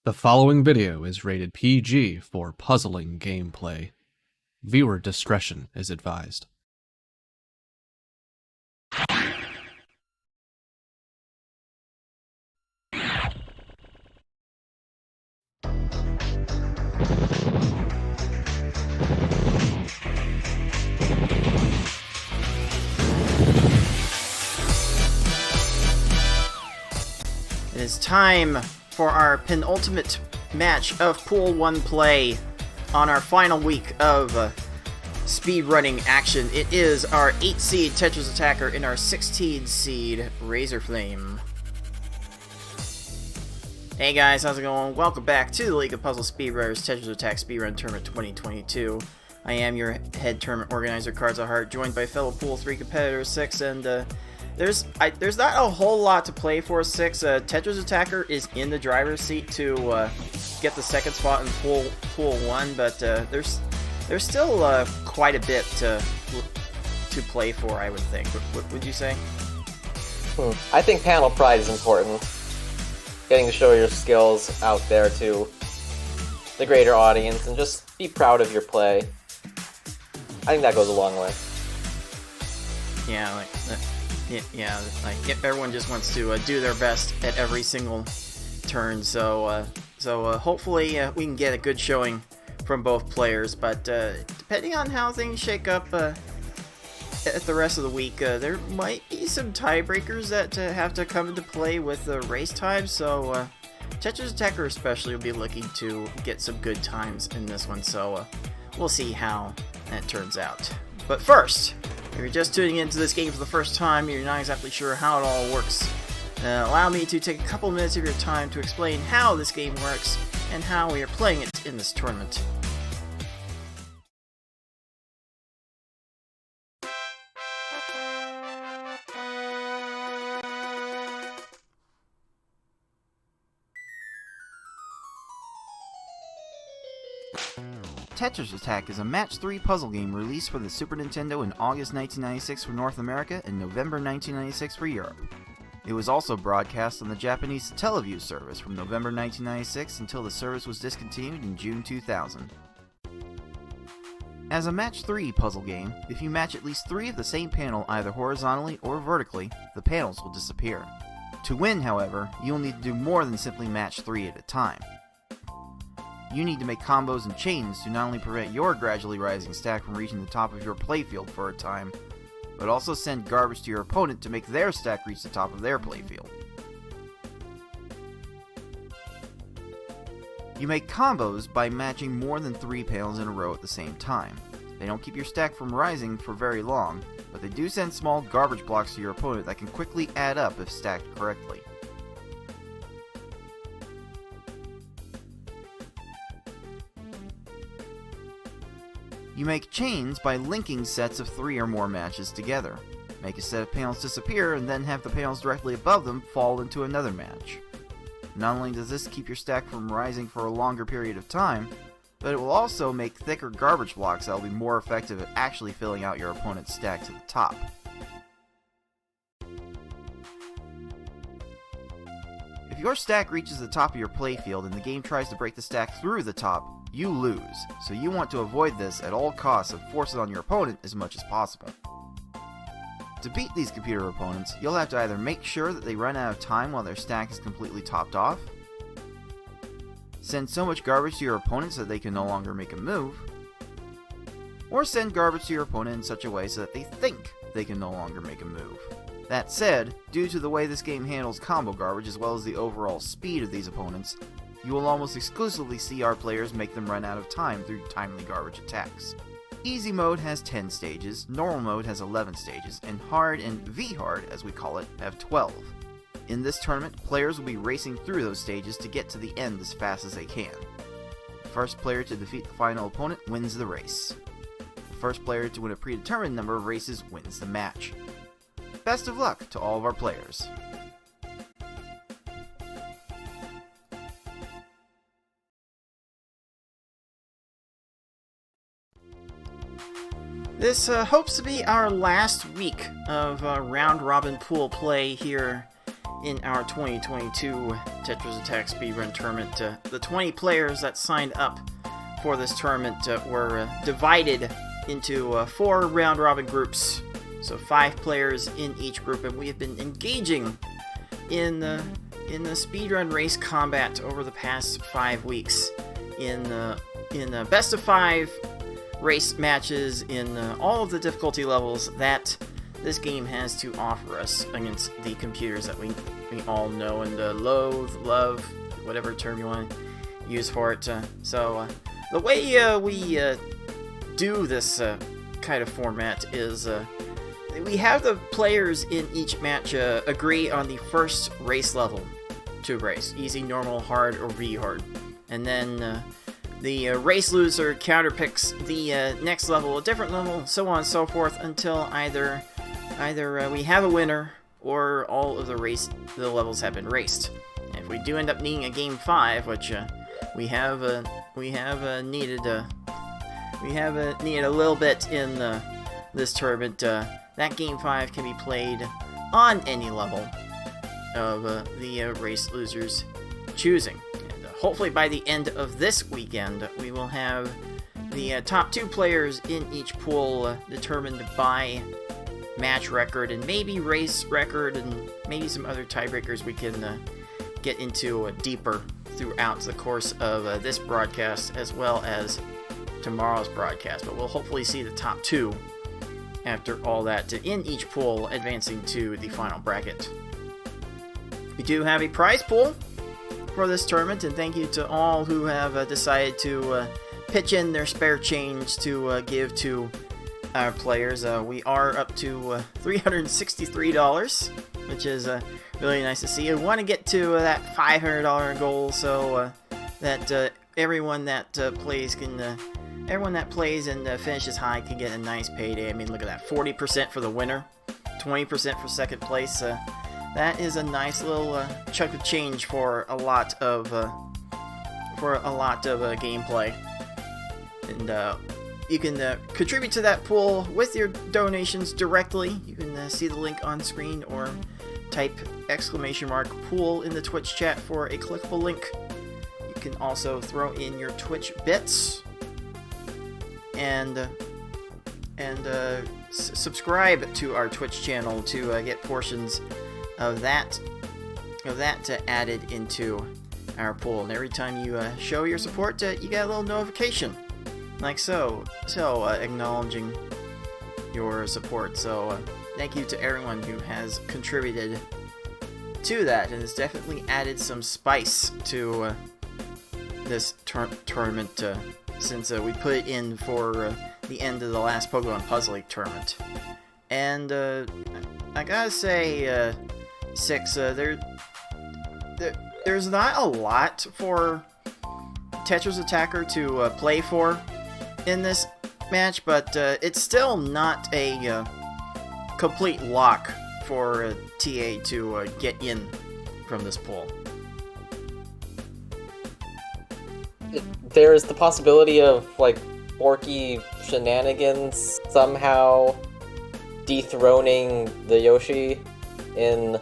The following video is rated PG for puzzling gameplay. Viewer discretion is advised. It is time for our penultimate match of Pool 1 play on our final week of speedrunning action. It is our 8 seed TetrisAttakr and our 16 seed Razorflame. Hey guys, how's it going? Welcome back to the League of Puzzle Speedrunners TetrisAttakr Speedrun Tournament 2022. I am your head tournament organizer, Cards of Heart, joined by fellow Pool 3 competitors, 6, and there's not a whole lot to play for, 6. TetrisAttakr is in the driver's seat to get the second spot in Pool 1, but there's still quite a bit to play for, I would think. What would you say? I think panel pride is important. Getting to show your skills out there to the greater audience and just be proud of your play. I think that goes a long way. Yeah, like everyone just wants to do their best at every single turn. So hopefully we can get a good showing from both players. But depending on how things shake up at the rest of the week, there might be some tiebreakers that have to come into play with the race time. So TetrisAttakr especially will be looking to get some good times in this one. So we'll see how that turns out. But first, if you're just tuning into this game for the first time, you're not exactly sure how it all works, allow me to take a couple minutes of your time to explain how this game works and how we are playing it in this tournament. TetrisAttakr is a Match 3 puzzle game released for the Super Nintendo in August 1996 for North America and November 1996 for Europe. It was also broadcast on the Japanese Teleview service from November 1996 until the service was discontinued in June 2000. As a Match 3 puzzle game, if you match at least 3 of the same panel either horizontally or vertically, the panels will disappear. To win, however, you'll need to do more than simply match 3 at a time. You need to make combos and chains to not only prevent your gradually rising stack from reaching the top of your playfield for a time, but also send garbage to your opponent to make their stack reach the top of their playfield. You make combos by matching more than 3 panels in a row at the same time. They don't keep your stack from rising for very long, but they do send small garbage blocks to your opponent that can quickly add up if stacked correctly. You make chains by linking sets of 3 or more matches together. Make a set of panels disappear and then have the panels directly above them fall into another match. Not only does this keep your stack from rising for a longer period of time, but it will also make thicker garbage blocks that will be more effective at actually filling out your opponent's stack to the top. If your stack reaches the top of your playfield and the game tries to break the stack through the top, you lose, so you want to avoid this at all costs and force it on your opponent as much as possible. To beat these computer opponents, you'll have to either make sure that they run out of time while their stack is completely topped off, send so much garbage to your opponent so that they can no longer make a move, or send garbage to your opponent in such a way so that they think they can no longer make a move. That said, due to the way this game handles combo garbage as well as the overall speed of these opponents, you will almost exclusively see our players make them run out of time through timely garbage attacks. Easy mode has 10 stages, normal mode has 11 stages, and hard and V-hard, as we call it, have 12. In this tournament, players will be racing through those stages to get to the end as fast as they can. The first player to defeat the final opponent wins the race. The first player to win a predetermined number of races wins the match. Best of luck to all of our players. This hopes to be our last week of round-robin pool play here in our 2022 TetrisAttakr Speedrun Tournament. The 20 players that signed up for this tournament were divided into 4 round-robin groups. So 5 players in each group, and we have been engaging in the speedrun race combat over the past 5 weeks in the best of 5 race matches in all of the difficulty levels that this game has to offer us against the computers that we all know and loathe, love, whatever term you want to use for it. So the way we do this kind of format is we have the players in each match agree on the first race level to race. Easy, normal, hard, or really hard. And then the race loser counterpicks the next level, a different level, so on and so forth, until either we have a winner or all of the levels have been raced. And if we do end up needing a game 5, which we have needed a little bit in this tournament, that game 5 can be played on any level of the race loser's choosing. And hopefully by the end of this weekend, we will have the top 2 players in each pool determined by match record and maybe race record and maybe some other tiebreakers we can get into deeper throughout the course of this broadcast as well as tomorrow's broadcast. But we'll hopefully see the top 2 after all that in each pool advancing to the final bracket. We do have a prize pool for this tournament, and thank you to all who have decided to pitch in their spare change to give to our players. We are up to $363, which is really nice to see. I want to get to that $500 goal so that everyone that plays can, everyone that plays and finishes high can get a nice payday. I mean, look at that, 40% for the winner, 20% for second place. That is a nice little chunk of change for a lot of gameplay, and you can contribute to that pool with your donations directly. You can see the link on screen or type !pool in the Twitch chat for a clickable link. You can also throw in your Twitch bits and subscribe to our Twitch channel to get portions of that added into our pool. And every time you show your support, you get a little notification like so, acknowledging your support. So thank you to everyone who has contributed to that, and has definitely added some spice to this tournament since we put it in for the end of the last Pokemon Puzzle League tournament. And I gotta say, Six, there's not a lot for TetrisAttakr to play for in this match, but it's still not a complete lock for TA to get in from this pool. There's the possibility of, like, Forky shenanigans somehow dethroning the Yoschi in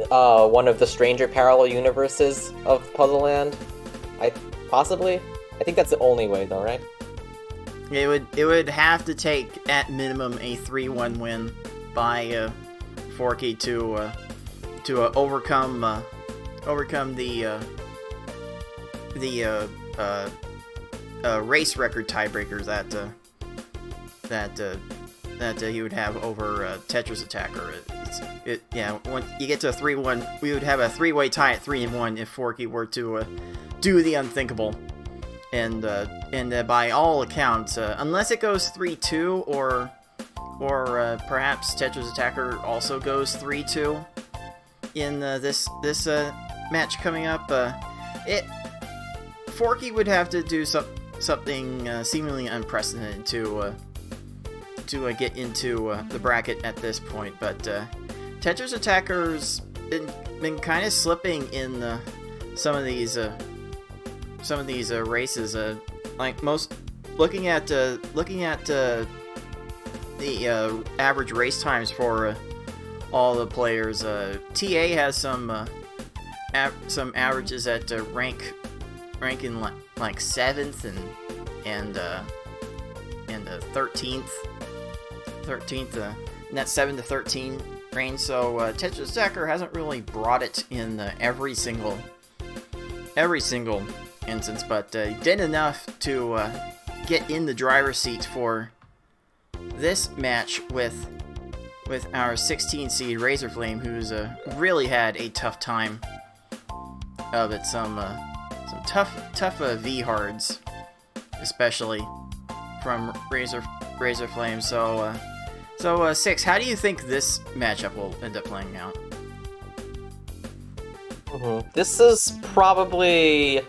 one of the stranger parallel universes of Puzzle Land. I think that's the only way, though, right? It would have to take at minimum a 3-1 win by Forky to overcome the race record tiebreakers that he would have over TetrisAttakr. When you get to a 3-1, we would have a 3-way tie at 3-1 if Forky were to do the unthinkable. And by all accounts, unless it goes 3-2 or perhaps TetrisAttakr also goes 3-2 in this match coming up, Forky would have to do something seemingly unprecedented to get into the bracket at this point. But TetrisAttakr's been kind of slipping in some of these races. Like most, looking at the average race times for all the players. TA has some averages at rank in like 7th and 13th, in that 7 to 13 range. So TetrisAttakr hasn't really brought it in every single instance, but did enough to get in the driver's seat for this match with our 16 seed Razorflame, who's really had a tough time of it. Some tough V hards, especially from Razorflame. So 6, how do you think this matchup will end up playing out? This is probably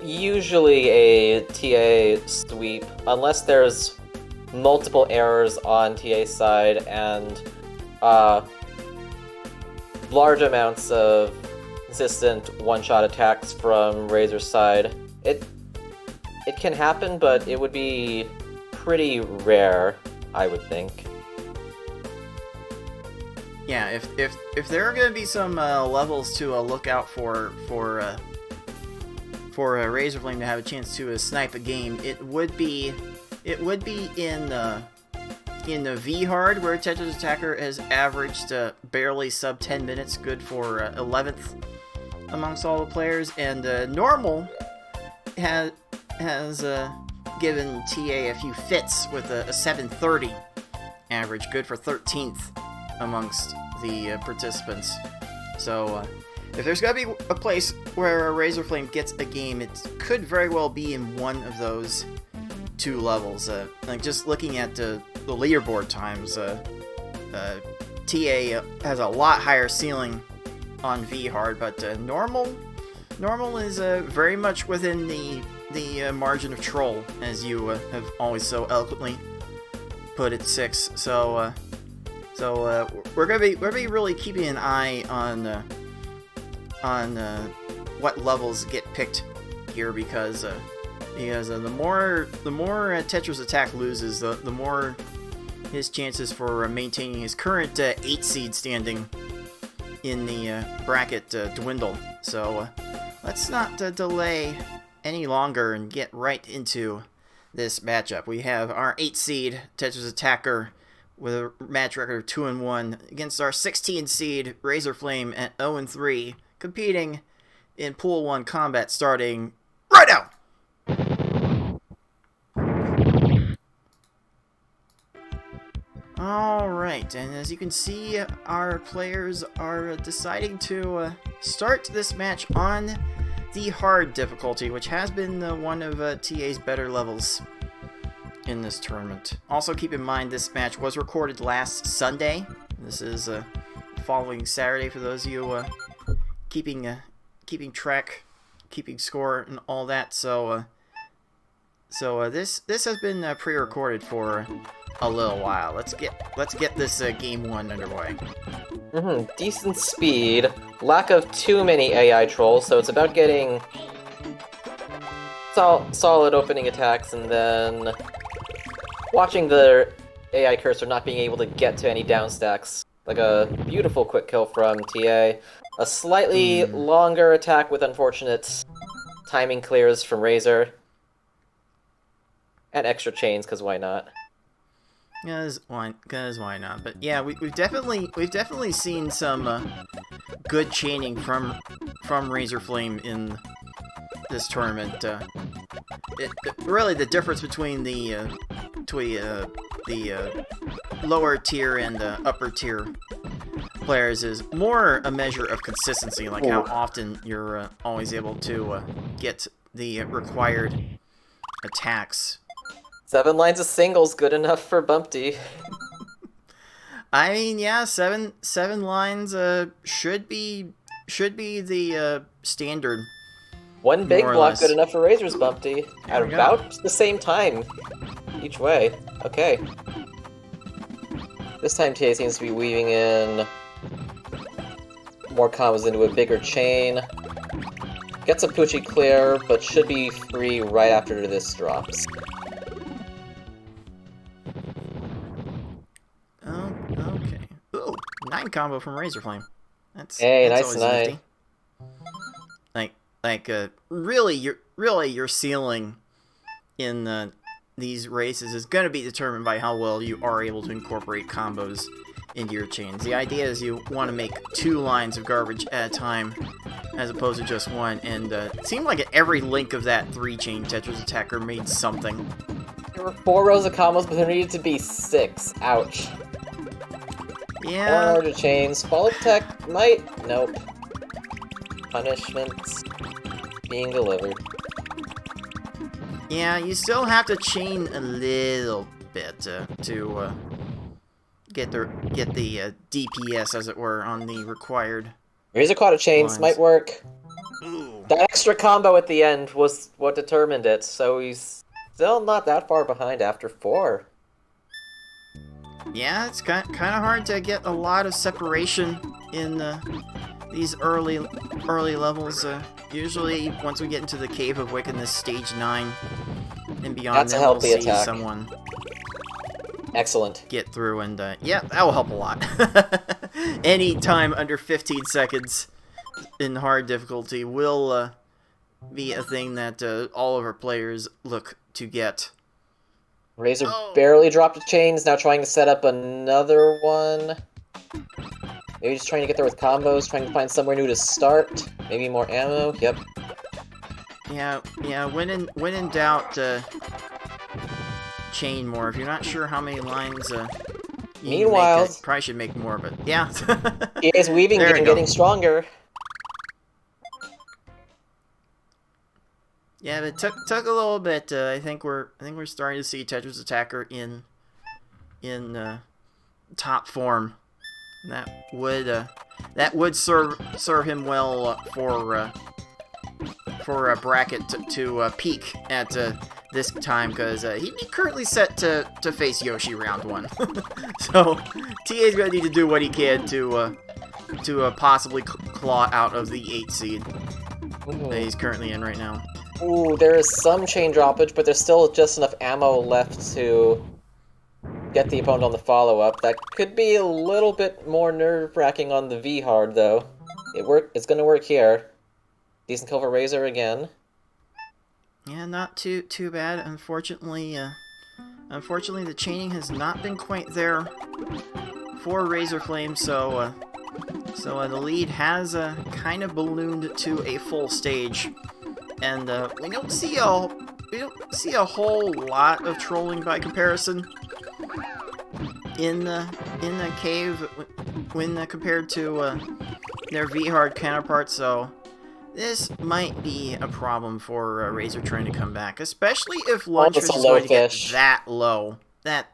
usually a TA sweep, unless there's multiple errors on TA's side and large amounts of consistent one-shot attacks from Razor's side. It can happen, but it would be pretty rare, I would think. Yeah, if there are going to be some levels to look out for Razorflame to have a chance to snipe a game, it would be in the V hard, where TetrisAttakr has averaged barely sub 10 minutes, good for 11th amongst all the players, and normal has given TA a few fits with a 730 average, good for 13th amongst the participants. So if there's got to be a place where Razorflame gets a game, it could very well be in one of those two levels. Like just looking at the leaderboard times, TA has a lot higher ceiling on V hard, but normal is very much within the margin of troll, as you have always so eloquently put it, 6. So we're gonna be really keeping an eye on what levels get picked here, because the more TetrisAttakr loses, the more his chances for maintaining his current 8 seed standing in the bracket dwindle. So let's not delay any longer and get right into this matchup. We have our 8 seed TetrisAttakr with a match record of 2-1 against our 16 seed Razorflame at 0-3, competing in Pool 1 combat starting right now! Alright, and as you can see, our players are deciding to start this match on the hard difficulty, which has been one of TA's better levels in this tournament. Also keep in mind, this match was recorded last Sunday. This is following Saturday for those of you keeping track, keeping score, and all that. So this has been pre-recorded for a little while. Let's get this game 1 underway. Decent speed, lack of too many AI trolls, so it's about getting solid opening attacks and then watching the AI cursor not being able to get to any downstacks. Like a beautiful quick kill from TA. A slightly longer attack with unfortunate timing clears from Razor. And extra chains, because why not? Cause why not? But yeah, we've definitely seen some good chaining from Razorflame in this tournament. Really, the difference between the lower tier and the upper tier players is more a measure of consistency, like how often you're always able to get the required attacks. 7 lines of singles, good enough for Bumpty. I mean, yeah, seven lines should be the standard. One big block, less. good enough for Razor's Bumpty. At about the same time, each way. Okay. This time TA seems to be weaving in more combos into a bigger chain. Gets a Poochie clear, but should be free right after this drops. combo from Razorflame. That's nice always and nifty. Really your ceiling in these races is going to be determined by how well you are able to incorporate combos into your chains. The idea is you want to make 2 lines of garbage at a time, as opposed to just 1. And it seemed like at every link of that 3-chain, TetrisAttakr made something. There were 4 rows of combos, but there needed to be 6. Ouch. Yeah. 4 larger chains. Follow-up tech might. Nope. Punishments being delivered. Yeah, you still have to chain a little bit to get the DPS, as it were, on the required. Razor Quad chains lines. might work. Ooh. That extra combo at the end was what determined it, so he's still not that far behind after 4. Yeah, it's kind of hard to get a lot of separation in these early levels. Usually, once we get into the Cave of Wickedness, stage 9 and beyond, That's a then we'll healthy see attack. someone Excellent. get through, and yeah, that will help a lot. Any time under 15 seconds in hard difficulty will be a thing that all of our players look to get. Razor barely dropped the chains, now trying to set up another one. Maybe just trying to get there with combos, trying to find somewhere new to start. Maybe more ammo, yep. Yeah, when in doubt, chain more. If you're not sure how many lines you Meanwhile, make, probably should make more, but yeah. EA's weaving There we game go. getting stronger. Yeah, but it took a little bit. I think we're starting to see TetrisAttakr in top form. That would serve him well for a bracket to peak at this time, because he'd be currently set to face Yoschi round 1. So TA's gonna need to do what he can to possibly claw out of the 8 seed that he's currently in right now. Ooh, there is some chain droppage, but there's still just enough ammo left to get the opponent on the follow-up. That could be a little bit more nerve-wracking on the V-hard, though. It's gonna work here. Decent kill for Razor again. Yeah, not too bad. Unfortunately, the chaining has not been quite there for Razorflame, so the lead has kind of ballooned to a full stage, and we don't see a whole lot of trolling by comparison in the cave when compared to their V-hard counterparts. So this might be a problem for Razor trying to come back, especially if Lunchfish is going to get that low. That's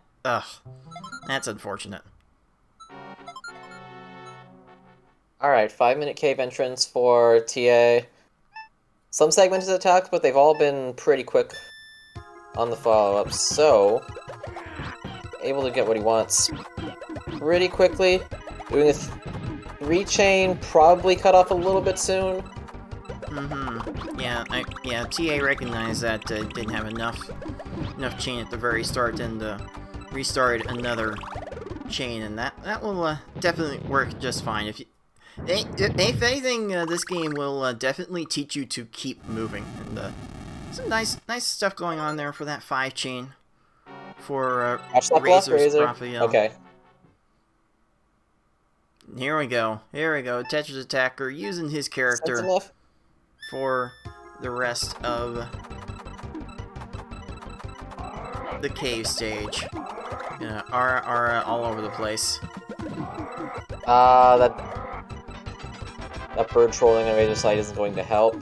unfortunate. Alright, 5-minute cave entrance for TA. Some segmented attacks, but they've all been pretty quick on the follow-up, so able to get what he wants pretty quickly. Doing a 3-chain, probably cut off a little bit soon. Yeah, TA recognized that didn't have enough chain at the very start, and restarted another chain, and that will definitely work just fine. If anything, this game will definitely teach you to keep moving, and some nice stuff going on there for that 5-chain for Razor's Raphael. Okay. Here we go. TetrisAttakr using his character for the rest of the cave stage. Are all over the place. That bird trolling on Razor's side isn't going to help.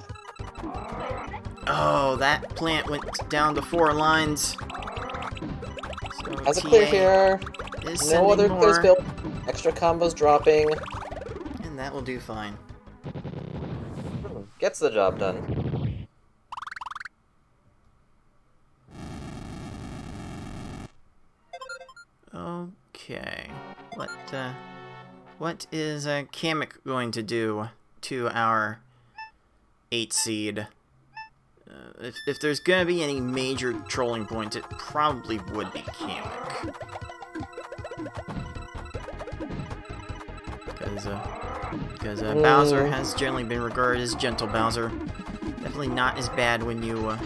Oh, that plant went down to 4 lines. So Has a clear here. No other clears built. Extra combos dropping. And that will do fine. Gets the job done. Okay. What is Kamek going to do to our 8 seed? If there's gonna be any major trolling points, it probably would be Kamek. because Bowser has generally been regarded as gentle Bowser. Definitely not as bad when you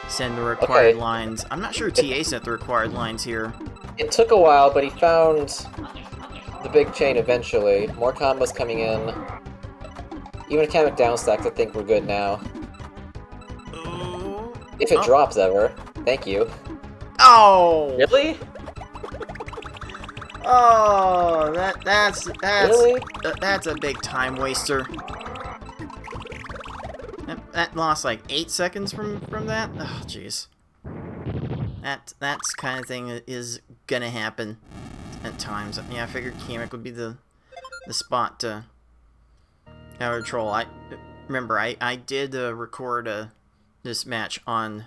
send the required lines. I'm not sure TA sent the required lines here. It took a while, but he found the big chain eventually. More combos coming in. Even atomic down stacks, I think we're good now. If it drops ever. Thank you. Oh! Really? Oh, that's Really? That's a big time waster. That lost like 8 seconds from that. Oh, jeez. That's kind of thing that is gonna happen at times. Yeah, I figured Kamek would be the spot to out troll. I remember I did record this match on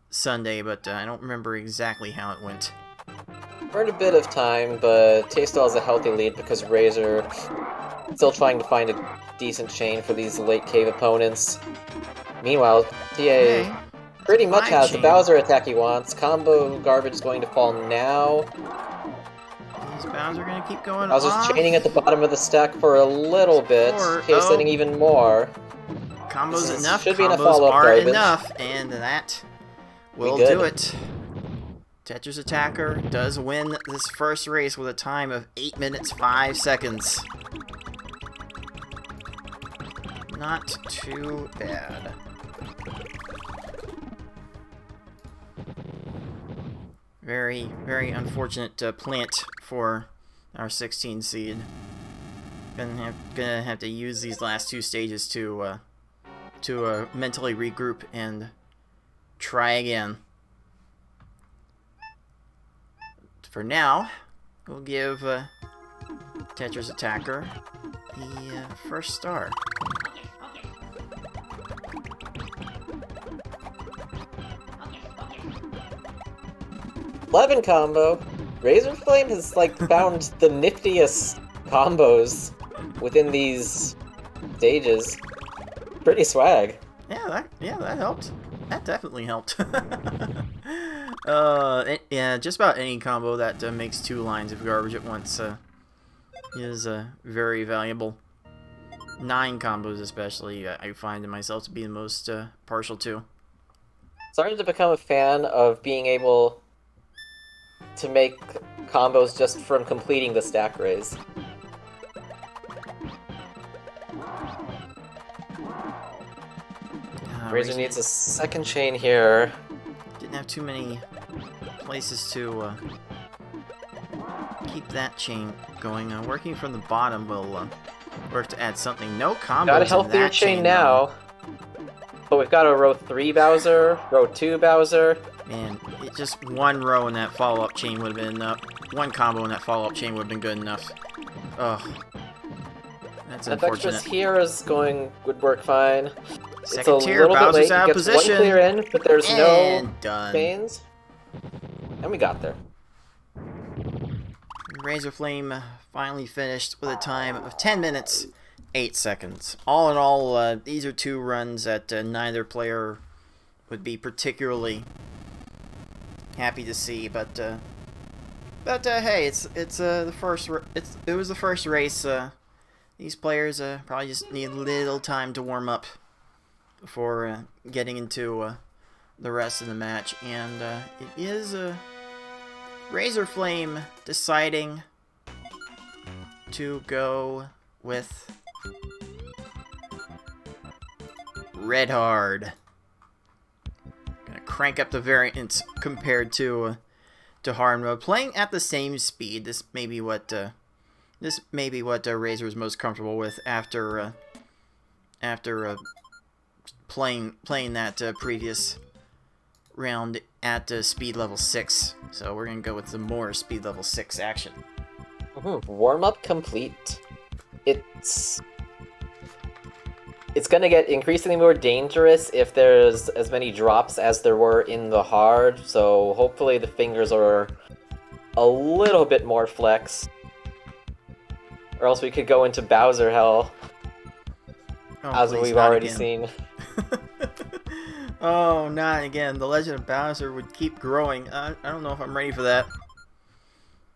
Sunday, but I don't remember exactly how it went. We're in a bit of time, but Tay still has a healthy lead because Razor still trying to find a decent chain for these late cave opponents. Meanwhile, TA pretty much has the Bowser attack he wants. Combo garbage is going to fall now. Is Bowser going to keep going Bowser's off? chaining at the bottom of the stack for a little bit. Tay sending even more. Combos enough. Should be enough Combos follow-up are garbage. enough, and that will do it. TetrisAttakr does win this first race with a time of 8 minutes 5 seconds. Not too bad. Very, very unfortunate plant for our 16 seed. Gonna have to use these last 2 stages to mentally regroup and try again. For now, we'll give TetrisAttakr the first star. '11 combo. Razorflame has like found the niftiest combos within these stages. Pretty swag. Yeah, that helped. That definitely helped. Yeah, just about any combo that makes 2 lines of garbage at once is very valuable. 9 combos especially, I find myself to be the most partial to. Starting to become a fan of being able to make combos just from completing the stack raise. Razor needs a second chain here. Didn't have too many places to keep that chain going. Working from the bottom will work to add something. No combos. Got a healthier chain now. But we've got a row 3 Bowser, row 2 Bowser. Man, just one row in that follow-up chain would have been enough. One combo in that follow-up chain would have been good enough. Ugh. That's unfortunate. Here is would work fine. Second it's a tier, little Bowser's bit late. out He of gets position. one clear in, but there's no done. chains. And we got there. Razorflame finally finished with a time of 10 minutes, 8 seconds. All in all, these are 2 runs that neither player would be particularly happy to see, but hey, it was the first race. These players probably just need a little time to warm up before getting into the rest of the match, and it is Razorflame deciding to go with Red Hard. Gonna crank up the variance compared to hard mode. Playing at the same speed. This may be what Razor is most comfortable with after playing that previous round at speed level 6. So we're gonna go with some more speed level 6 action. Warm up complete. It's gonna get increasingly more dangerous if there's as many drops as there were in the hard, so hopefully the fingers are a little bit more flex. Or else we could go into Bowser hell, as we've already seen. Oh, not again. The Legend of Bowser would keep growing. I don't know if I'm ready for that.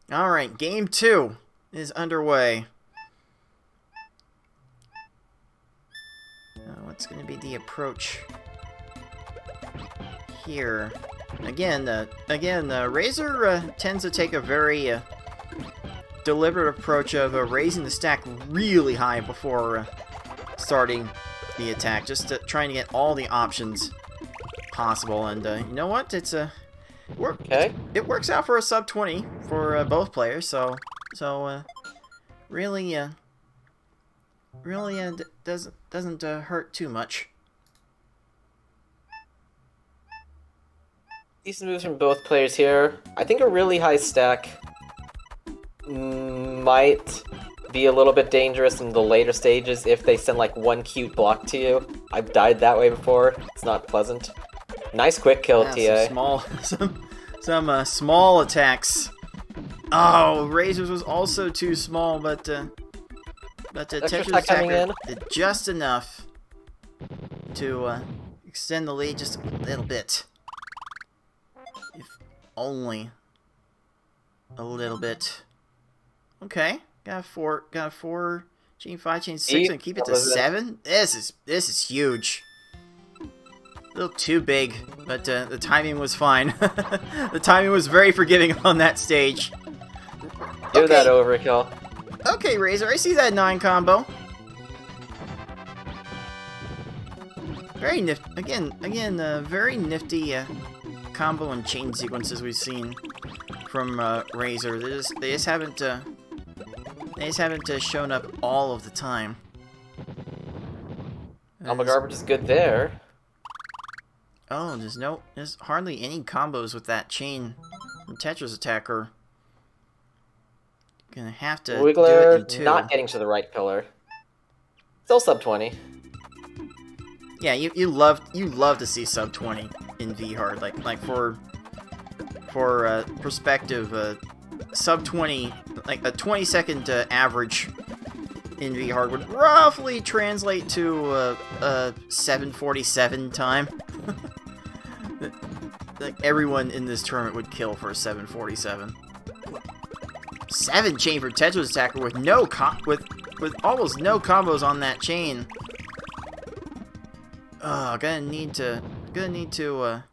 Alright, game 2. is underway. What's going to be the approach here? Again, Razor tends to take a very deliberate approach of raising the stack really high before starting the attack, just trying to get all the options possible. And you know what? It's a it works out for a sub 20 for both players. So really doesn't hurt too much. Decent moves from both players here. I think a really high stack might be a little bit dangerous in the later stages if they send like one cute block to you. I've died that way before. It's not pleasant. Nice quick kill, TA. Some small attacks. Oh, Razor's was also too small, but TetrisAttakr did just enough to extend the lead just a little bit. If only a little bit. Okay, got a four, chain 5, chain 6, and keep it to 7. This is huge. A little too big, but the timing was fine. The timing was very forgiving on that stage. Give that overkill. Okay, Razor, I see that 9 combo. Very nifty. Again, very nifty combo and chain sequences we've seen from Razor. They just haven't shown up all of the time. Combo garbage is good there. Oh, there's hardly any combos with that chain from TetrisAttakr. Gonna have to Wiggler do it in 2. not getting to the right pillar. Still sub 20. Yeah, you love to see sub 20 in V-Hard. Like for perspective, sub 20, like a 20-second average in V-Hard would roughly translate to a 747 time. Like everyone in this tournament would kill for a 747. 7 chain for TetrisAttakr with with almost no combos on that chain. Gonna need to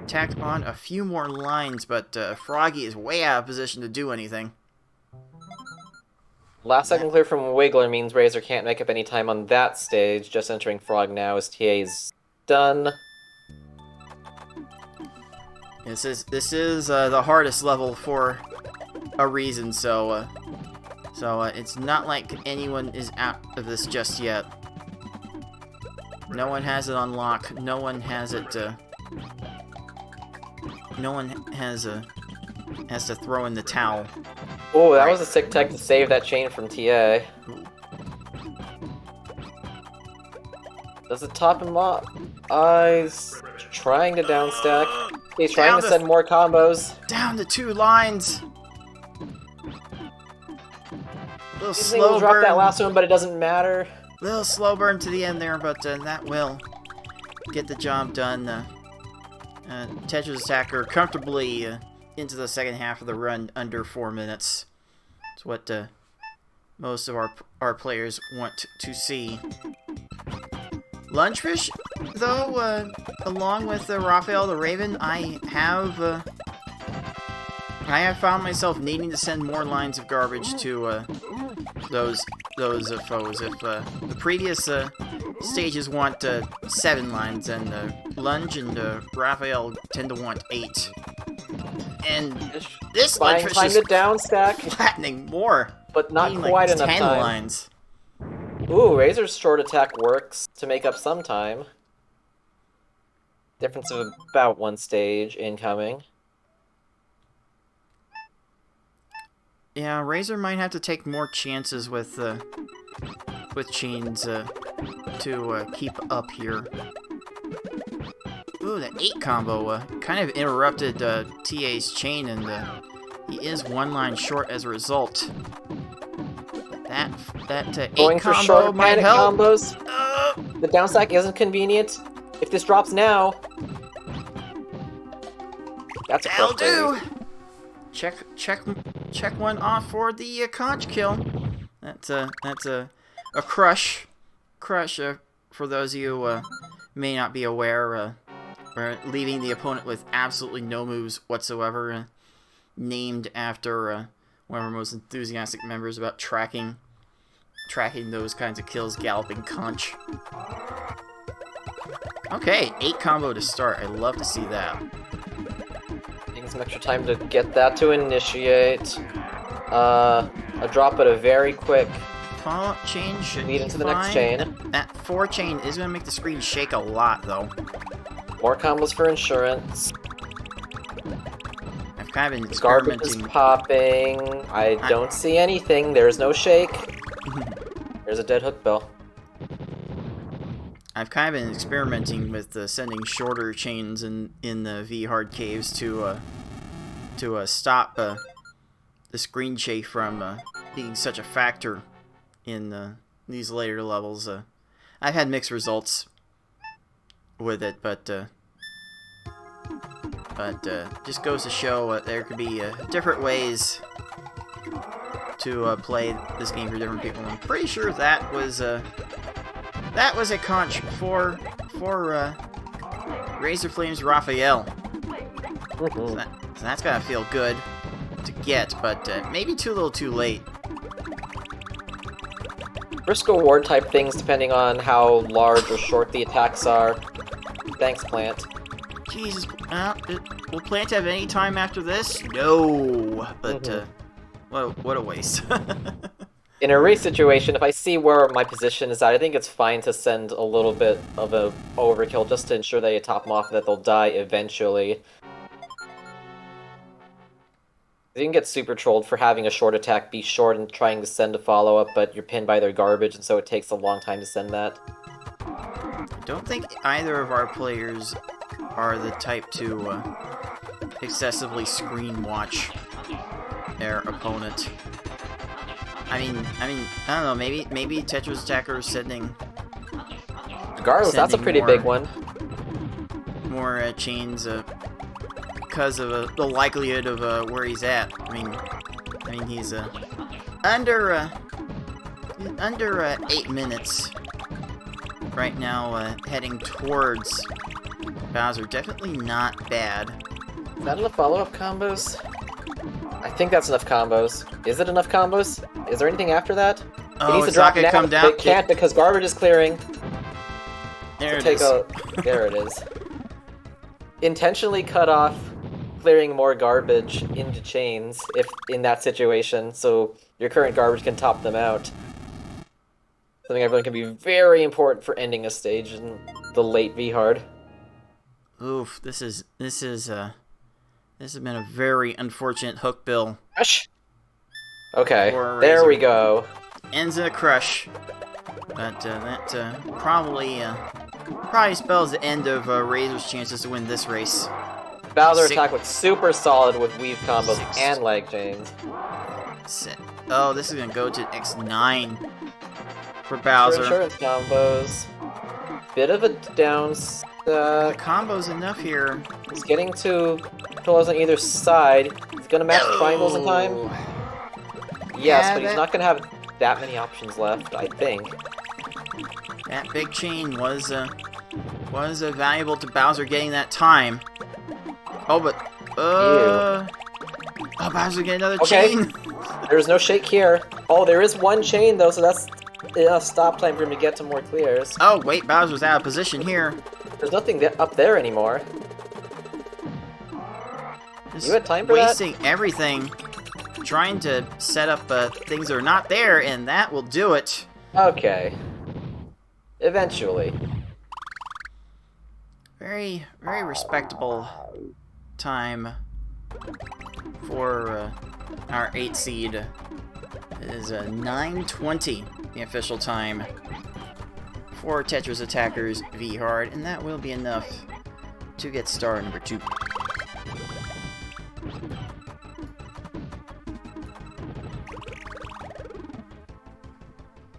tack on a few more lines, but Froggy is way out of position to do anything. Last second clear from Wiggler means Razor can't make up any time on that stage. Just entering Frog now as TA's done. This is the hardest level for a reason, so it's not like anyone is out of this just yet. No one has it on lock. No one has it. No one has to throw in the towel. Oh, that was a sick tech to save that chain from TA. Does it top him up? He's trying to downstack. He's trying to send more combos. Down to 2 lines. Little He's slow able to drop burn. that last one, but it doesn't matter. Little slow burn to the end there, but that will get the job done. TetrisAttakr comfortably into the second half of the run under 4 minutes. It's what most of our players want to see. Lungefish, though, along with Raphael the Raven, I have found myself needing to send more lines of garbage to those foes. If the previous stages want 7 lines, and Lunge and Raphael tend to want 8. And this Lungefish is downstack, flattening more, but not like quite enough 10 time. lines. Ooh, Razor's short attack works to make up some time. Difference of about 1 stage incoming. Yeah, Razor might have to take more chances with chains to keep up here. Ooh, that 8 combo kind of interrupted TA's chain, and he is 1 line short as a result. That 8 For combo short might panic help. combos. The downstack isn't convenient. If this drops now, that's a That'll frustrating. do. check one off for the conch kill. That's a crush. For those of you who may not be aware, we're leaving the opponent with absolutely no moves whatsoever. Named after one of our most enthusiastic members about tracking those kinds of kills, Galloping Conch. Okay, 8 combo to start. I love to see that. Taking some extra time to get that to initiate. A drop, but a very quick Follow-up chain should lead be into the fine. next chain. That 4 chain is going to make the screen shake a lot, though. More combos for insurance. I've kind of been Garbage is experimenting. popping. I don't see anything. There's no shake. There's a dead hook bell. I've kind of been experimenting with sending shorter chains in the V-hard caves to stop the screen shake from being such a factor in these later levels. I've had mixed results with it, but just goes to show there could be different ways to play this game for different people. I'm pretty sure that was a conch for Razorflame's Raphael. So that's gotta feel good to get, but maybe a little too late. Risk reward type things depending on how large or short the attacks are. Thanks, Plant. Jesus, will Plant have any time after this? No, but what a waste. In a race situation, if I see where my position is at, I think it's fine to send a little bit of a overkill just to ensure that you top them off, that they'll die eventually. You can get super trolled for having a short attack be short and trying to send a follow-up, but you're pinned by their garbage, and so it takes a long time to send that. I don't think either of our players are the type to excessively screen watch their opponent. I mean, I don't know. Maybe TetrisAttakr is sending. Regardless, that's a pretty big one. More chains because of the likelihood of where he's at. I mean he's under 8 minutes right now, heading towards Bowser. Definitely not bad. Is that enough follow-up combos? I think that's enough combos. Is it enough combos? Is there anything after that? Oh, He needs to it's drop not gonna now, come but down. it can't because garbage is clearing. There it Take is. There it is. Intentionally cut off clearing more garbage into chains if in that situation, so your current garbage can top them out. Something I think can be very important for ending a stage in the late V-hard. Oof, this has been a very unfortunate hook bill. Crush! Okay, For a there Razor. we go. Ends in a crush. But that probably spells the end of Razor's chances to win this race. Bowser Six- attack looks super solid with weave combos Six- and leg chains. Oh, this is gonna go to X9 for For Bowser. insurance combos. Bit of a down. The combo's enough here. He's getting to pillows on either side. He's gonna match triangles in time. Yes, Yeah, but he's that- not gonna have that many options left, I think. That big chain was valuable to Bowser getting that time. Oh, but oh, Bowser get another Okay. chain. There's no shake here. Oh, there is one chain though, so that's enough stop time for him to get to more clears. Oh wait, Bowser's out of position here. There's nothing up there anymore. Just You had time for that? wasting everything, trying to set up things that are not there, and that will do it. Okay. Eventually. Very, very respectable time for our 8 seed. It is 9:20, the official time for TetrisAttakr V-hard, and that will be enough to get star number 2.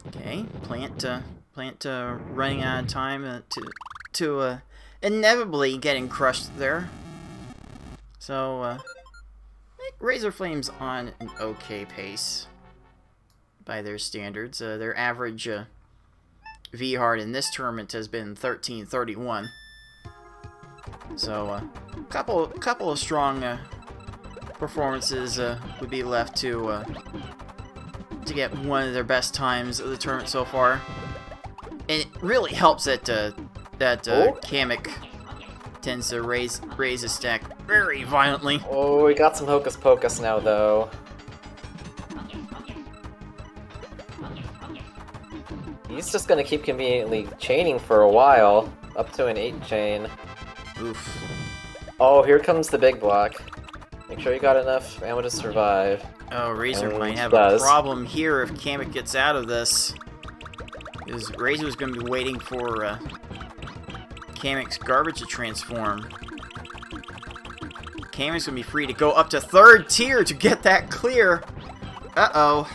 Okay, Plant running out of time to inevitably getting crushed there. So, Razorflame's on an okay pace by their standards. Their average V-hard in this tournament has been 1331. So a couple of strong performances would be left to get one of their best times of the tournament so far. And it really helps that Kamek tends to raise his stack very violently. Oh, we got some hocus pocus now, though. He's just gonna keep conveniently chaining for a while, up to an 8 chain. Oof. Oh, here comes the big block. Make sure you got enough ammo to survive. Oh, Razor And might have does. a problem here if Kamek gets out of this. Because Razor's going to be waiting for Kamek's garbage to transform. Kamek's going to be free to go up to 3rd tier to get that clear. Uh-oh.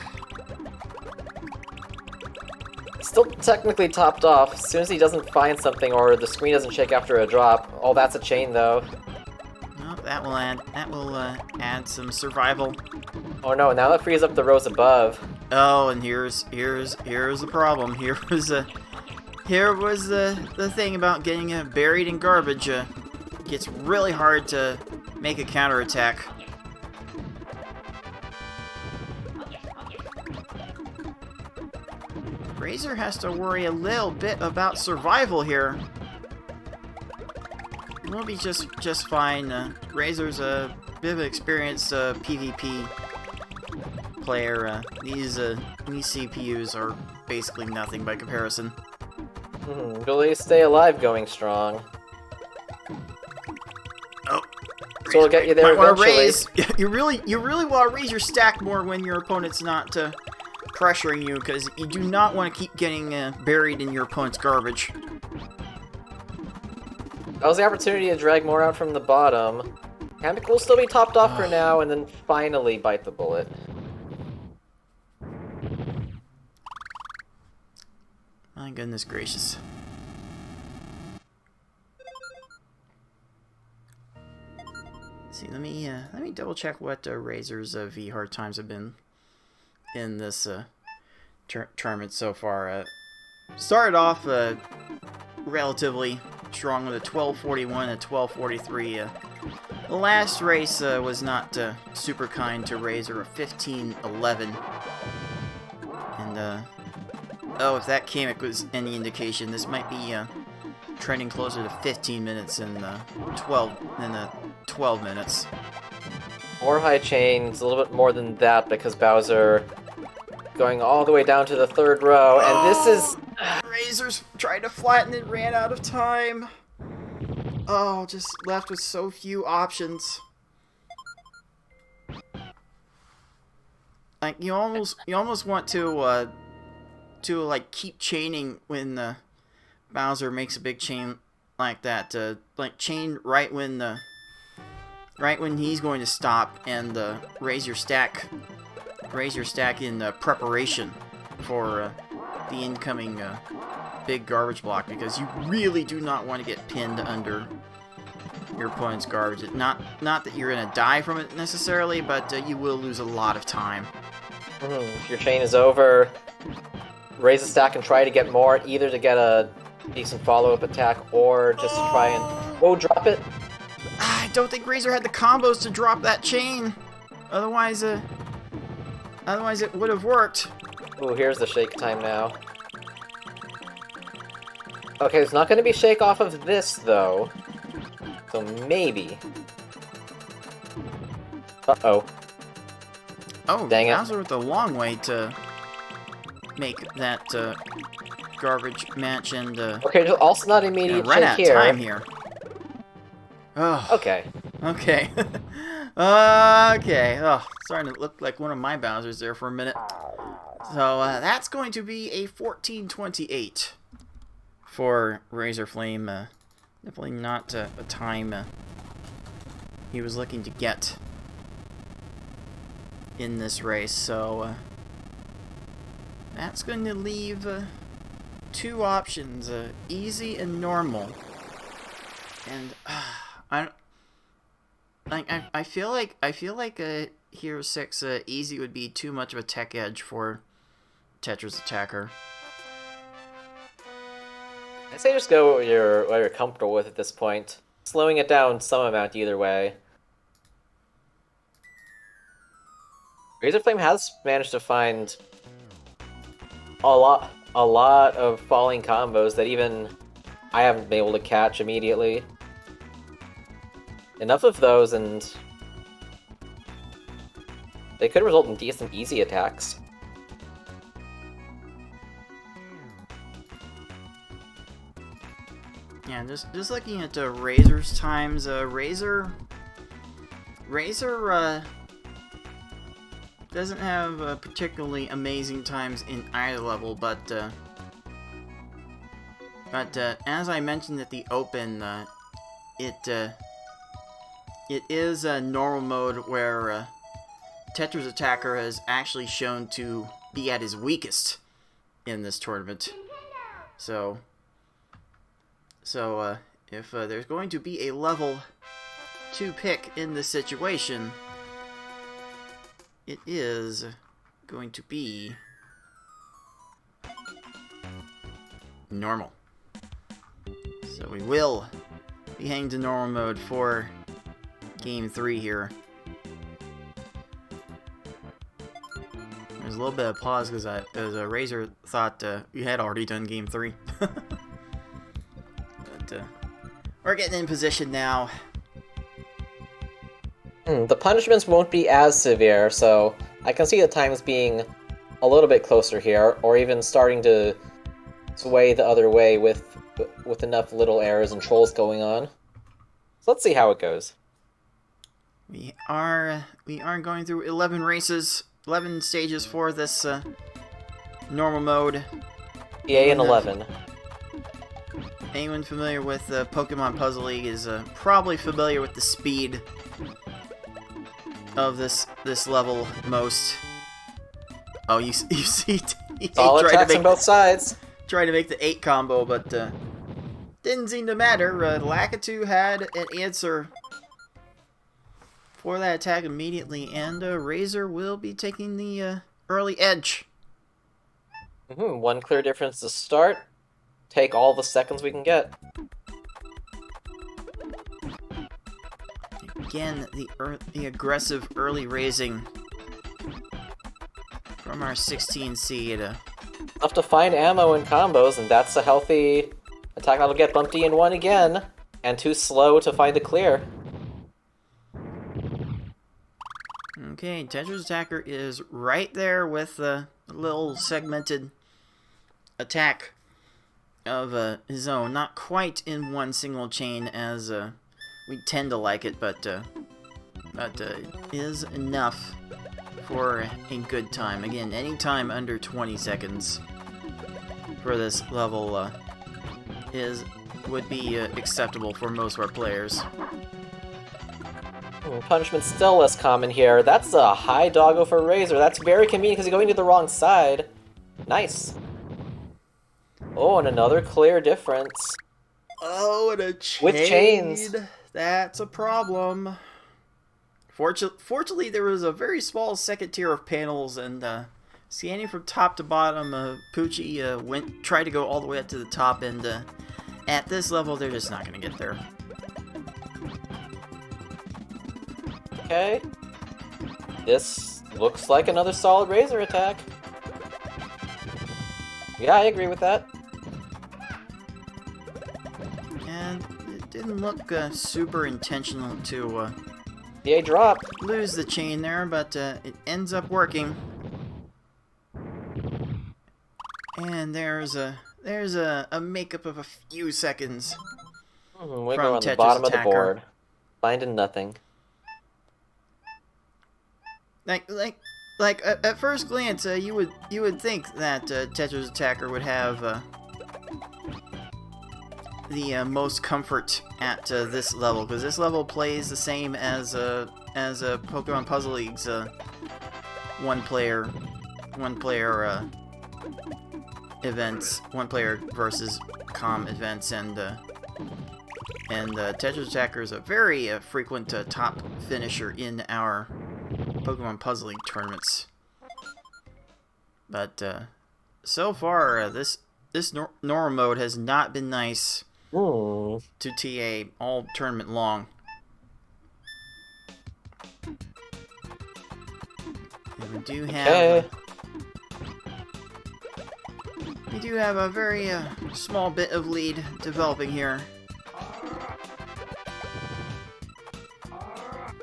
Still technically topped off. As soon as he doesn't find something or the screen doesn't shake after a drop. Oh, that's a chain, though. Oh, that will add some survival. Oh no, now it frees up the rows above. Oh, and here's the problem. Here was the thing about getting buried in garbage. It gets really hard to make a counterattack. Razor has to worry a little bit about survival here. We'll be just fine. Razor's a bit of an experienced PvP player. These CPUs are basically nothing by comparison. Ability to stay alive going strong. Oh, So we'll get you there might eventually. raise. You really want to raise your stack more when your opponent's not pressuring you, because you do not want to keep getting buried in your opponent's garbage. That was the opportunity to drag more out from the bottom. Kamek will still be topped off for now, and then finally bite the bullet. My goodness gracious. See, let me double check what Razor's V-hard times have been in this tournament so far. Started off relatively strong with a 1241 and a 1243. The last race was not super kind to Razor, a 1511. And oh, if that Kamek was any indication, this might be trending closer to 15 minutes in 12 minutes. More high chains, a little bit more than that because Bowser going all the way down to the 3rd row, and this is... Razor's tried to flatten it, ran out of time. Oh, just left with so few options. Like you almost want to like keep chaining when Bowser makes a big chain like that. Like chain right when he's going to stop, and raise your stack in preparation for the incoming big garbage block, because you really do not want to get pinned under your opponent's garbage. Not that you're gonna die from it necessarily, but you will lose a lot of time. If your chain is over, raise a stack and try to get more, either to get a decent follow-up attack or just to try and... Oh, drop it! I don't think Razor had the combos to drop that chain. Otherwise it would have worked. Ooh, here's the shake time now. Okay, it's not going to be shake off of this, though. So maybe. Uh-oh. Oh, Dang it. Bowser with a long way to make that garbage match, and Okay, just also not immediate run shake out of here. time here. Oh. Okay. Okay. Okay. Oh, starting to look like one of my Bowsers there for a minute. So that's going to be a 14:28 for Razorflame. Definitely not a time he was looking to get in this race. So that's going to leave two options: easy and normal. And I feel like Hero 6 easy would be too much of a tech edge for TetrisAttakr. I say just go what you're comfortable with at this point. Slowing it down some amount either way. Razorflame has managed to find a lot of falling combos that even I haven't been able to catch immediately. Enough of those, and they could result in decent easy attacks. Yeah, just looking at Razor's times, Razor doesn't have particularly amazing times in either level, but as I mentioned at the open, it is a normal mode where TetrisAttakr has actually shown to be at his weakest in this tournament. So if there's going to be a level to pick in this situation, it is going to be normal. So we will be heading to normal mode for Game 3 here. There's a little bit of pause because Razor thought we had already done Game 3. But we're getting in position now. The punishments won't be as severe, so I can see the times being a little bit closer here, or even starting to sway the other way with enough little errors and trolls going on. So let's see how it goes. We are going through 11 races, 11 stages for this normal mode. EA and 11. Anyone familiar with Pokemon Puzzle League is probably familiar with the speed of this level most. Oh, you see, Solid attacks on both sides. Tried to make the 8 combo, but didn't seem to matter. Lakitu had an answer for that attack immediately, and Razor will be taking the early edge. One clear difference to start. Take all the seconds we can get. Again, the aggressive early raising from our 16 seed. Enough to find ammo and combos, and that's a healthy attack that'll get bumped in one again, and too slow to find a clear. Okay, TetrisAttakr is right there with a little segmented attack of his own. Not quite in one single chain as we tend to like it, but is enough for a good time. Again, any time under 20 seconds for this level would be acceptable for most of our players. Punishment's still less common here. That's a high doggo for Razor. That's very convenient because you're going to the wrong side. Nice. Oh, and another clear difference. Oh, and a chain. With chains. That's a problem. Fortunately, there was a very small second tier of panels, and scanning from top to bottom, Poochie tried to go all the way up to the top, and at this level, they're just not going to get there. Okay. This looks like another solid Razor attack. Yeah, I agree with that. And it didn't look super intentional to EA drop. lose the chain there, but it ends up working. And there's a makeup of a few seconds. Wiggle on the bottom of the board. Finding nothing. Like at first glance, you would think that TetrisAttakr would have the most comfort at this level, because this level plays the same as Pokemon Puzzle League's one player events, one player versus com events, and And TetrisAttakr is a very frequent top finisher in our Pokemon Puzzle League tournaments. But so far, this normal mode has not been nice to TA all tournament long. And we do have a very small bit of lead developing here.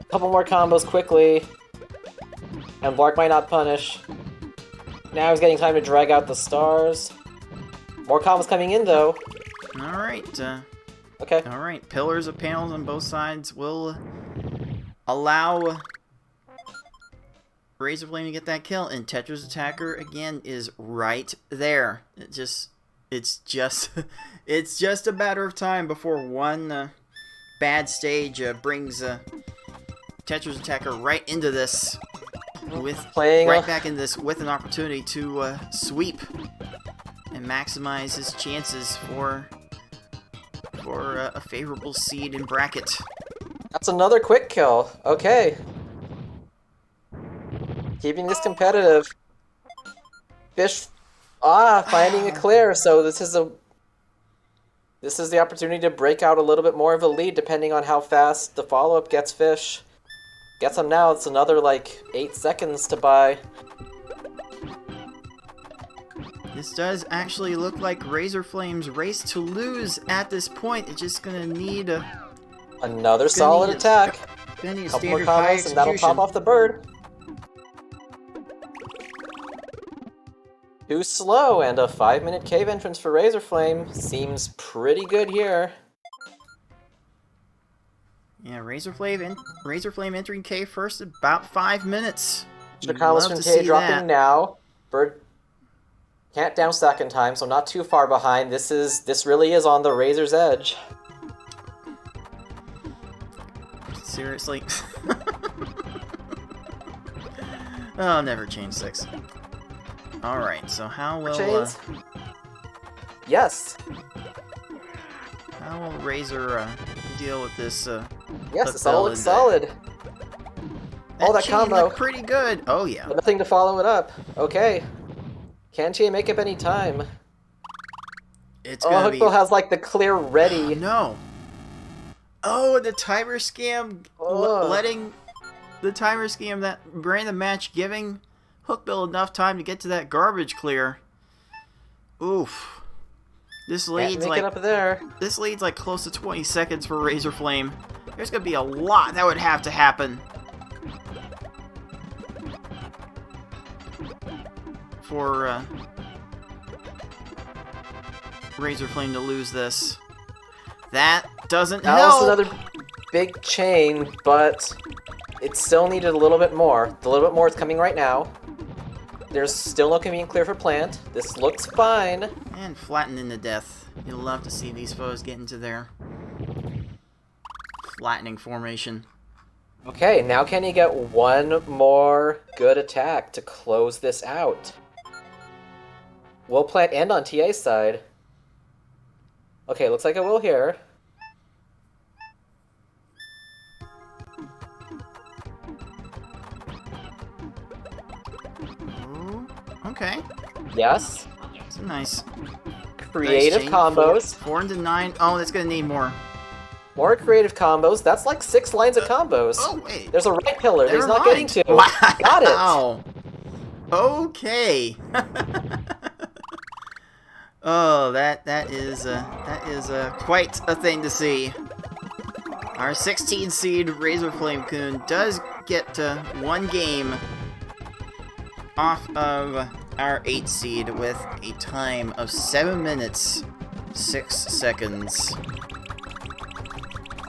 Couple more combos quickly. And Blark might not punish. Now he's getting time to drag out the stars. More combos coming in, though. Alright. Okay. Alright. Pillars of panels on both sides will allow Razorflame to get that kill. And TetrisAttakr, again, is right there. It's just a matter of time before one bad stage brings TetrisAttakr right into this. Back in this with an opportunity to sweep and maximize his chances for a favorable seed in bracket. That's another quick kill. Okay. Keeping this competitive. Fish finding a clear, so this is the opportunity to break out a little bit more of a lead depending on how fast the follow-up gets Fish. Gets him now, it's another, like, 8 seconds to buy. This does actually look like Razorflame's race to lose at this point. It's just gonna need another solid attack. Gonna need a couple more standard high combos, and that'll execution. pop off the bird. Too slow, and a 5-minute cave entrance for Razorflame. Seems pretty good here. Yeah, Razorflame entering cave first about 5 minutes. Combos from TA dropping now. Bird can't down second time, so not too far behind. This really is on the razor's edge. Seriously? Oh, never change 6. Alright, so how will Yes. How will Razor deal with this? Yes, it's all looks solid. That chain combo looked pretty good. Oh yeah. But nothing to follow it up. Okay. Can TA make up any time? It's gonna be. Hookbill has like the clear ready. No. Oh, the timer scam, letting the timer scam that ran the match, giving Hookbill enough time to get to that garbage clear. Oof. This leads like close to 20 seconds for Razorflame. There's gonna be a lot that would have to happen for Razorflame to lose this. That doesn't help. That was another big chain, but it still needed a little bit more. The little bit more is coming right now. There's still no convenient clear for plant. This looks fine. And flattened into death. You'll love to see these foes get into their flattening formation. Okay, now can he get one more good attack to close this out? Will plant end on TA's side? Okay, looks like it will here. Okay. Yes. It's a nice creative combos. 4 into 9. Oh, that's gonna need more. More creative combos. That's like 6 lines of combos. Oh wait. There's a right pillar that he's not getting to. Wow. Got it. Okay. Oh, that is quite a thing to see. Our 16 seed Razorflame Coon does get one game off of our 8 seed with a time of 7 minutes 6 seconds.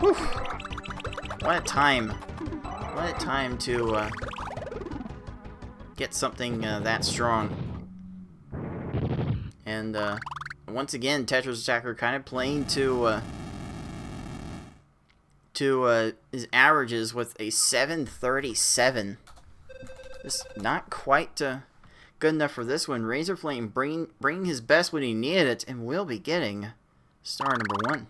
Whew. What a time. What a time to get something that strong. And once again, TetrisAttakr kind of playing to his averages with a 737. Just not quite good enough for this one. Razorflame bringing his best when he needed it, and will be getting star number 1.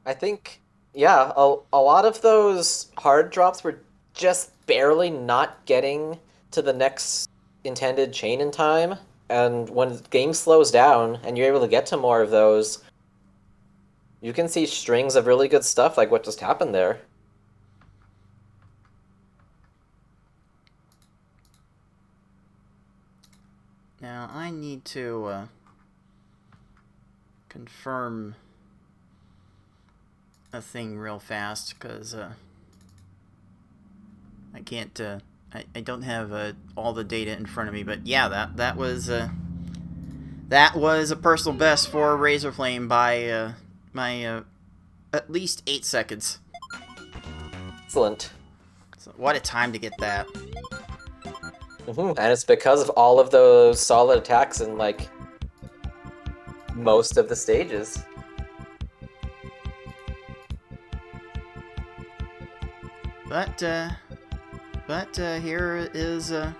I think, yeah, a lot of those hard drops were just barely not getting to the next intended chain in time. And when the game slows down and you're able to get to more of those, you can see strings of really good stuff like what just happened there. Now, I need to confirm a thing real fast, because I can't, I don't have all the data in front of me, but yeah, that was a personal best for Razorflame by at least 8 seconds. Excellent. So what a time to get that. And it's because of all of those solid attacks in, like, most of the stages. But here is the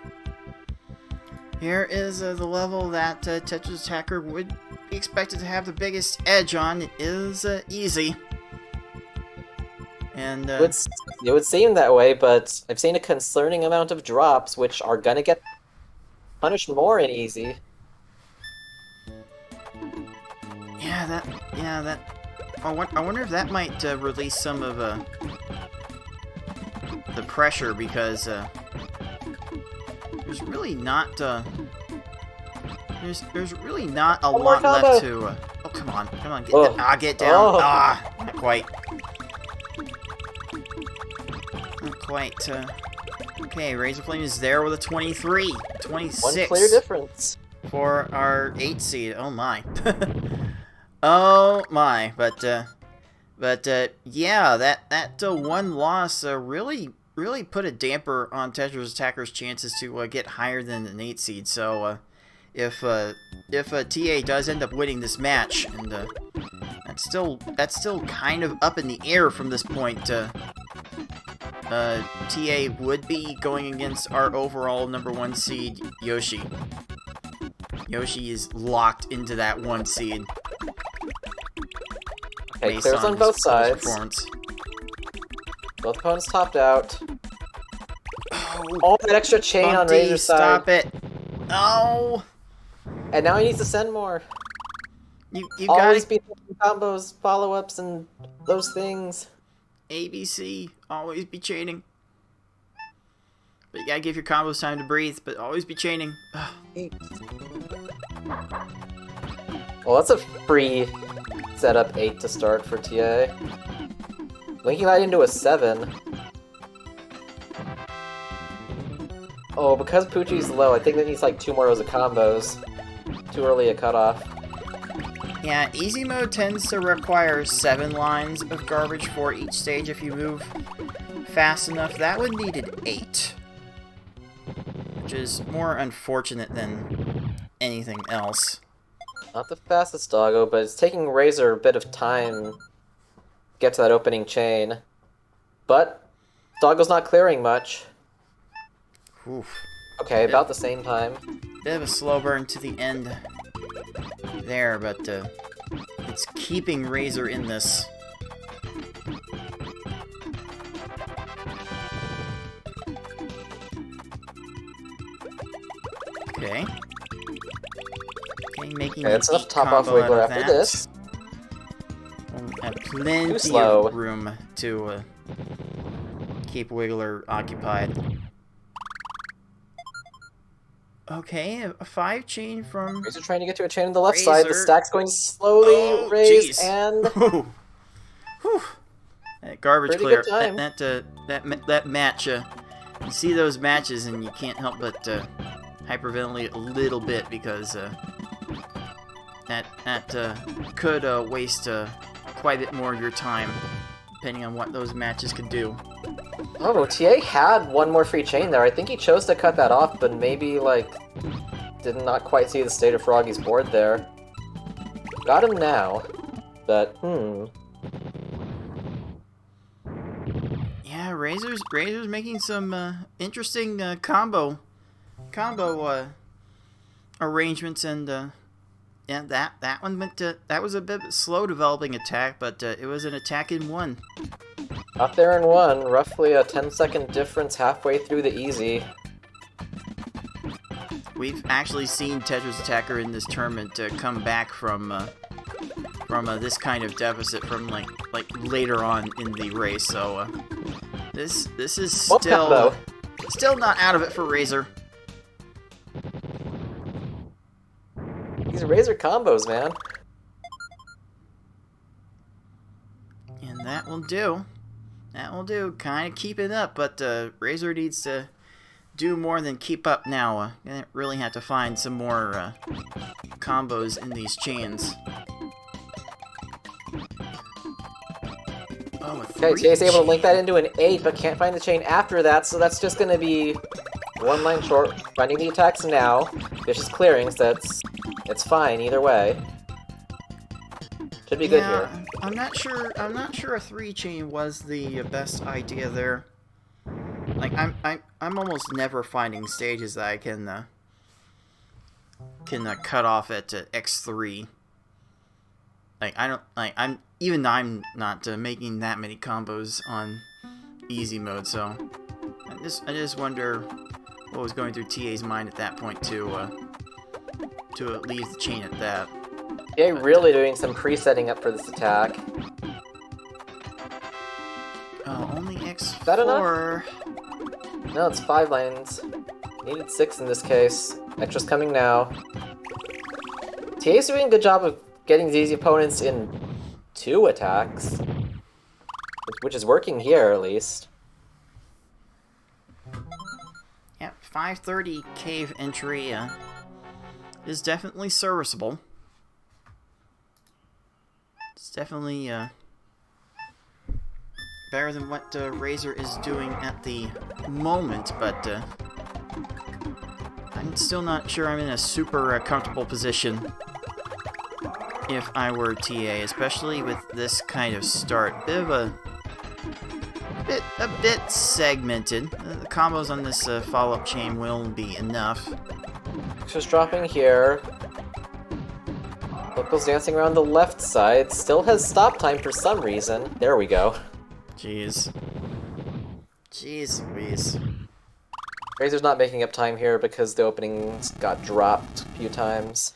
level that TetrisAttakr would be expected to have the biggest edge on. It is easy. And It would seem that way, but I've seen a concerning amount of drops, which are gonna get punished more in easy. yeah, that. I wonder if that might release some of the pressure, because there's really not there's really not a One more lot combo. left to. Oh, come on, get down. Oh. Not quite. Not quite. Okay, Razorflame is there with a 23, 26. One clear difference. For our 8 seed. Oh my. Oh my. But yeah, that one loss really put a damper on TetrisAttakr chances to get higher than an 8 seed. So if TA does end up winning this match, and that's still kind of up in the air from this point. TA would be going against our overall #1 seed, Yoschi. Yoschi is locked into that 1 seed. Okay, based clears on both his sides. performance. Both opponents topped out. Oh, that extra chain on Bumpty, Razor's side. stop it! No! And now he needs to send more. You Always gotta be thinking combos, follow-ups, and those things. ABC, always be chaining. But you gotta give your combos time to breathe, but always be chaining. Well, that's a free setup 8 to start for TA. Linking that into a 7. Oh, because Poochie's low, I think that needs like 2 more rows of combos. Too early a cutoff. Yeah, easy mode tends to require 7 lines of garbage for each stage if you move fast enough. That one needed 8. Which is more unfortunate than anything else. Not the fastest doggo, but it's taking Razor a bit of time to get to that opening chain. But doggo's not clearing much. Oof. Okay, about the same time. Bit of a slow burn to the end there, but it's keeping Razor in this. Okay. Okay, making Okay, that's an enough 8 top off combo Wiggler out of after that. this. And plenty slow. of room to keep Wiggler occupied. Okay, a 5 chain from Razor trying to get to a chain on the left side. The Razor. stack's going to slowly raise, jeez. and Whew. That garbage Pretty clear. good time. That match. You see those matches and you can't help but hyperventilate a little bit, because that could waste quite a bit more of your time, depending on what those matches could do. oh, TA had one more free chain there. I think he chose to cut that off, but maybe like did not quite see the state of Froggy's board there. Got him now, but Yeah, Razor's making some interesting combo arrangements and Yeah, that one went to... That was a bit slow developing attack, but it was an attack in one. Out there in one, roughly a 10-second difference halfway through the easy. We've actually seen TetrisAttakr in this tournament come back from this kind of deficit from like later on in the race. So this is still not out of it for Razor. These Razor combos, man. And that will do. That will do. Kind of keep it up, but Razor needs to do more than keep up now. Gonna really have to find some more combos in these chains. Oh, Okay, TA's able to link that into an 8, but can't find the chain after that, so that's just gonna be one line short. Finding the attacks now. Fish is clearing, so it's fine either way. Should be good here. I'm not sure a 3 chain was the best idea there. Like I'm almost never finding stages that I can cut off at x3. Like I'm not making that many combos on easy mode, so I just wonder what was going through TA's mind at that point to leave the chain at that. TA really doing some pre-setting up for this attack. Oh, only x4. Is that enough? No, it's 5 lines. Needed 6 in this case. Extra's coming now. TA's doing a good job of getting these opponents in 2 attacks. Which is working here, at least. Yep, 530 cave entry is definitely serviceable. It's definitely better than what Razor is doing at the moment, but I'm still not sure I'm in a super comfortable position if I were TA, especially with this kind of start. A bit segmented. The combos on this follow-up chain will be enough. Just dropping here. Local's dancing around the left side. Still has stop time for some reason. There we go. Jeez Louise. Razor's not making up time here because the openings got dropped a few times.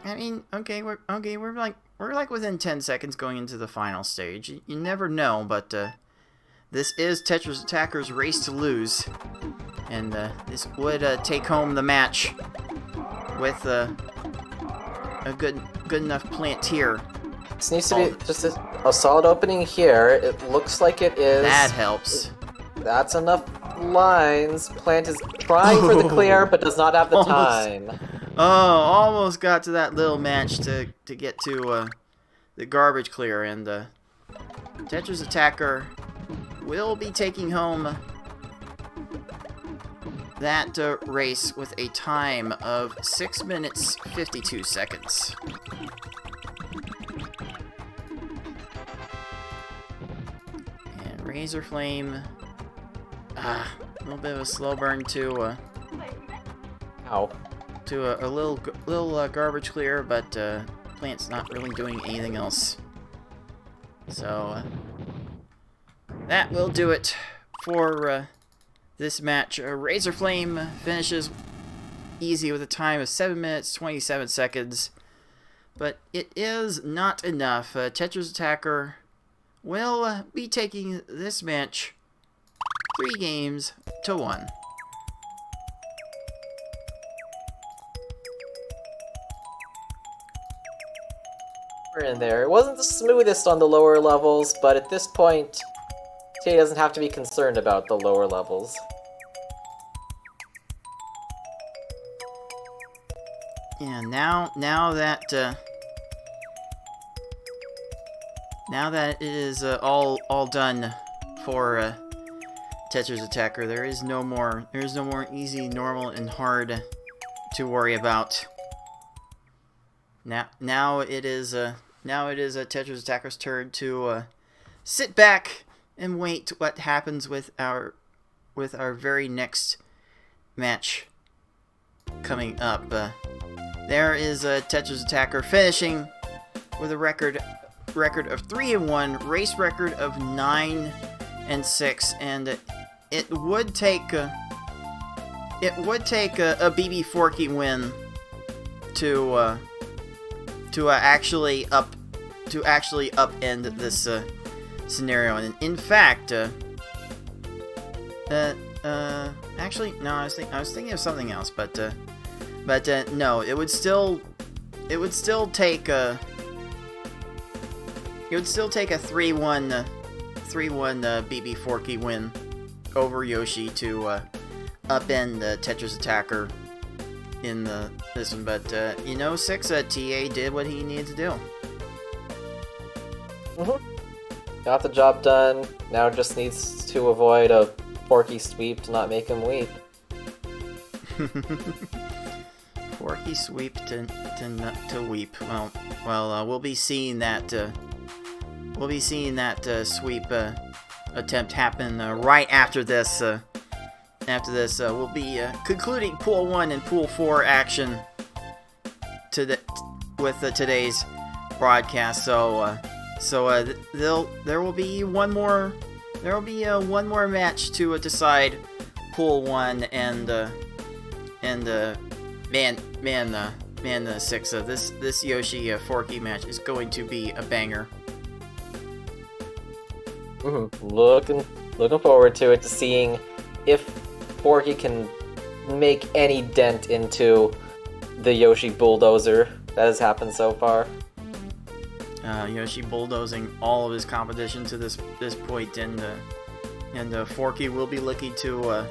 I mean, okay, we're like within 10 seconds going into the final stage. You never know, but this is TetrisAttakr race to lose, and this would take home the match with a good enough plant here. This needs to be just a solid opening here. It looks like it is. That helps. That's enough lines. Plant is trying for the clear, but does not have the time. Oh, almost got to that little match to get to the garbage clear, and TetrisAttakr will be taking home that race with a time of 6 minutes 52 seconds. And Razorflame, a little bit of a slow burn to Ow. to a little garbage clear, but Plant's not really doing anything else. So that will do it for this match. Razorflame finishes easy with a time of 7 minutes 27 seconds, but it is not enough. TetrisAttakr will be taking this match 3 games to 1. We're in there. It wasn't the smoothest on the lower levels, but at this point, TA doesn't have to be concerned about the lower levels. Yeah, now that it is all done for TetrisAttakr, there is no more easy, normal, and hard to worry about. Now it is TetrisAttakr turn to sit back and wait what happens with our very next match coming up. There is TetrisAttakr finishing with a record of 3-1, race record of 9-6, and it would take a BB Forky win to actually upend this scenario. And in fact, actually no, I was thinking of something else, but no, it would still take a 3-1 BB Forky win over Yoschi to upend TetrisAttakr in this one. But 6 TA did what he needed to do. Got the job done. Now just needs to avoid a Forky sweep to not make him weep. Forky sweep to weep. Well, we'll be seeing that. Sweep attempt happen right after this. We'll be concluding Pool 1 and Pool 4 action with today's broadcast. So there will be one more match to decide Pool 1 and 6. This Yoschi Forky match is going to be a banger. Looking forward to it, to seeing if Forky can make any dent into the Yoschi bulldozer that has happened so far. Yoschi bulldozing all of his competition to this point, and Forky will be looking to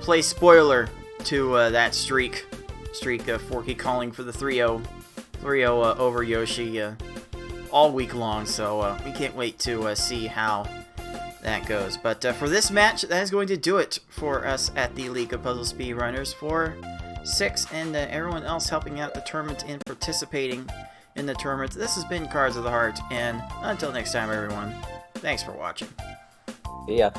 play spoiler to that streak. Forky calling for the 3-0 over Yoschi all week long. So we can't wait to see how that goes. But for this match, that is going to do it for us at the League of Puzzle Speedrunners. For 6 and everyone else helping out the tournament and participating in the tournament, this has been Cards of the Heart, and until next time, everyone, thanks for watching. See ya.